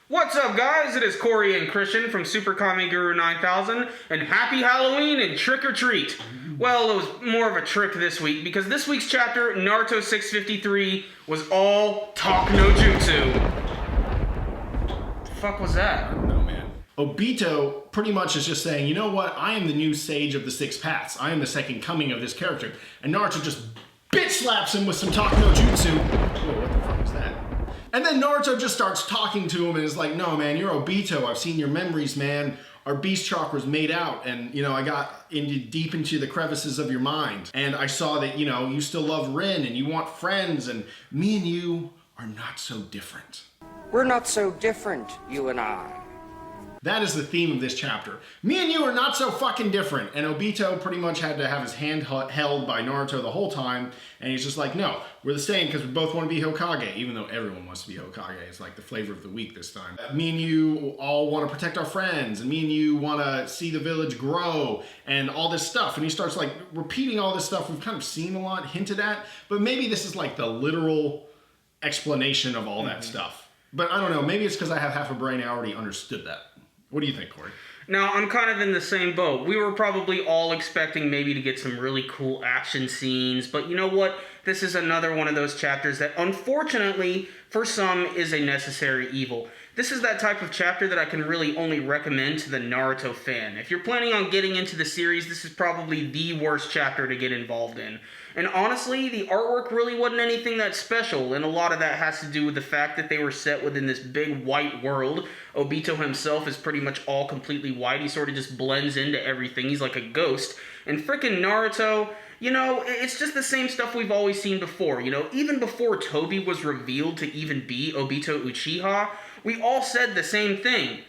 What's up, guys? It is Corey and Christian from Super Kami Guru 9000, and happy Halloween and trick or treat. Well, it was more of a trick this week because this week's chapter, Naruto 653, was all talk no jutsu. The fuck was that? I don't know, man. Obito pretty much is just saying, you know what? I am the new sage of the six paths. I am the second coming of this character. And Naruto just bitch slaps him with some talk no jutsu. Whoa, what the fuck was that? And then Naruto just starts talking to him and is like, no, man, you're Obito. I've seen your memories, man. Our beast chakra's made out, and, you know, I got deep into the crevices of your mind. And I saw that, you know, you still love Rin and you want friends, and me and you are not so different. We're not so different, you and I. That is the theme of this chapter. Me and you are not so fucking different. And Obito pretty much had to have his hand held by Naruto the whole time. And he's just like, no, we're the same because we both want to be Hokage, even though everyone wants to be Hokage. It's like the flavor of the week this time. Me and you all want to protect our friends. And me and you want to see the village grow and all this stuff. And he starts like repeating all this stuff we've kind of seen a lot, hinted at. But maybe this is like the literal explanation of all that stuff. But I don't know. Maybe it's because I have half a brain. I already understood that. What do you think, Corey? Now, I'm kind of in the same boat. We were probably all expecting maybe to get some really cool action scenes, but you know what? This is another one of those chapters that, unfortunately, for some, is a necessary evil. This is that type of chapter that I can really only recommend to the Naruto fan. If you're planning on getting into the series, this is probably the worst chapter to get involved in. And honestly, the artwork really wasn't anything that special, and a lot of that has to do with the fact that they were set within this big white world. Obito himself is pretty much all completely white. He sort of just blends into everything. He's like a ghost. And frickin' Naruto, you know, it's just the same stuff we've always seen before. You know, even before Tobi was revealed to even be Obito Uchiha, we all said the same thing.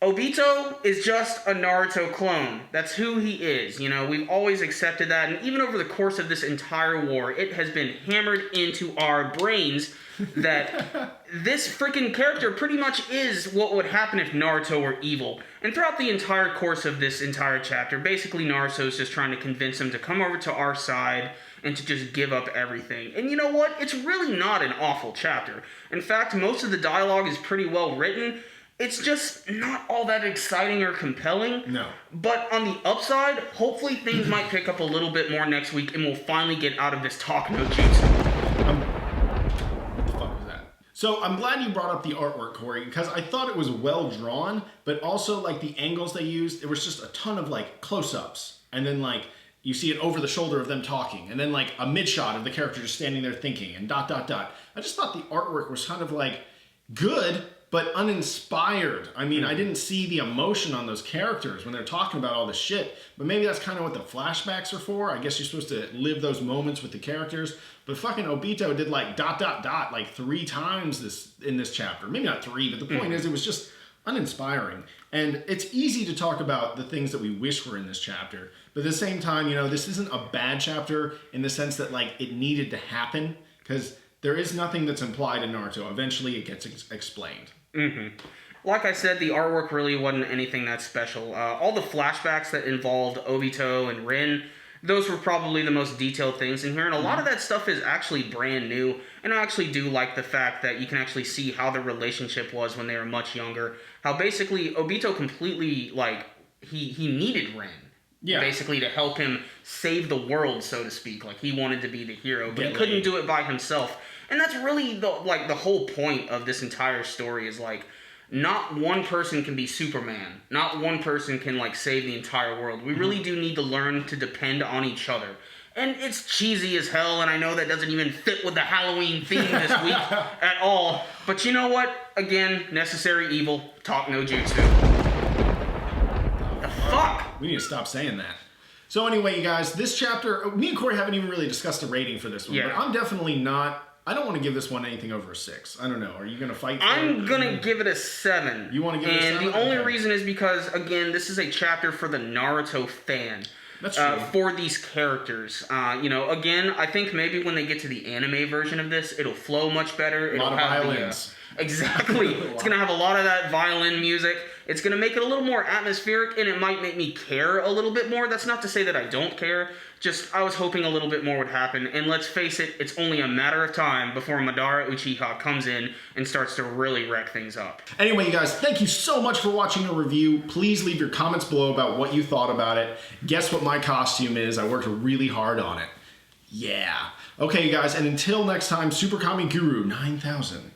Obito is just a Naruto clone. That's who he is. You know, we've always accepted that. And even over the course of this entire war, it has been hammered into our brains that this freaking character pretty much is what would happen if Naruto were evil. And throughout the entire course of this entire chapter, basically Naruto's just trying to convince him to come over to our side and to just give up everything. And you know what? It's really not an awful chapter. In fact, most of the dialogue is pretty well written. It's just not all that exciting or compelling. No. But on the upside, hopefully things might pick up a little bit more next week and we'll finally get out of this talk no jutsu. What the fuck was that? So I'm glad you brought up the artwork, Corey, because I thought it was well drawn, but also like the angles they used, there was just a ton of like close-ups. And then like you see it over the shoulder of them talking, and then like a mid-shot of the character just standing there thinking, and ... I just thought the artwork was kind of like good, but uninspired. I mean, I didn't see the emotion on those characters when they're talking about all this shit, but maybe that's kind of what the flashbacks are for. I guess you're supposed to live those moments with the characters, but fucking Obito did like ... like 3 times in this chapter. Maybe not 3, but the point is it was just uninspiring. And it's easy to talk about the things that we wish were in this chapter, but at the same time, you know, this isn't a bad chapter in the sense that like it needed to happen, because there is nothing that's implied in Naruto. Eventually it gets explained. Like I said, the artwork really wasn't anything that special. All the flashbacks that involved Obito and Rin, those were probably the most detailed things in here, and a lot of that stuff is actually brand new, and I actually do like the fact that you can actually see how the relationship was when they were much younger, how basically Obito completely, like, he needed Rin. Yeah. Basically to help him save the world, so to speak. Like, he wanted to be the hero, but he couldn't do it by himself. And that's really the whole point of this entire story is like, not one person can be Superman. Not one person can like save the entire world. We really do need to learn to depend on each other. And it's cheesy as hell, and I know that doesn't even fit with the Halloween theme this week at all. But you know what? Again, necessary evil. Talk no jutsu. The fuck? We need to stop saying that. So anyway, you guys, this chapter, me and Corey haven't even really discussed a rating for this one, but I'm definitely not, I don't want to give this one anything over a 6. I don't know. Are you going to fight for I'm going to give it a 7. You want to give it a 7? And the only reason is because, again, this is a chapter for the Naruto fan. That's true. For these characters. You know, again, I think maybe when they get to the anime version of this, it'll flow much better. A lot of violence. Exactly. It's going to have a lot of that violin music. It's going to make it a little more atmospheric, and it might make me care a little bit more. That's not to say that I don't care. Just, I was hoping a little bit more would happen. And let's face it, it's only a matter of time before Madara Uchiha comes in and starts to really wreck things up. Anyway, you guys, thank you so much for watching the review. Please leave your comments below about what you thought about it. Guess what my costume is. I worked really hard on it. Yeah. Okay, you guys, and until next time, Super Kami Guru 9000.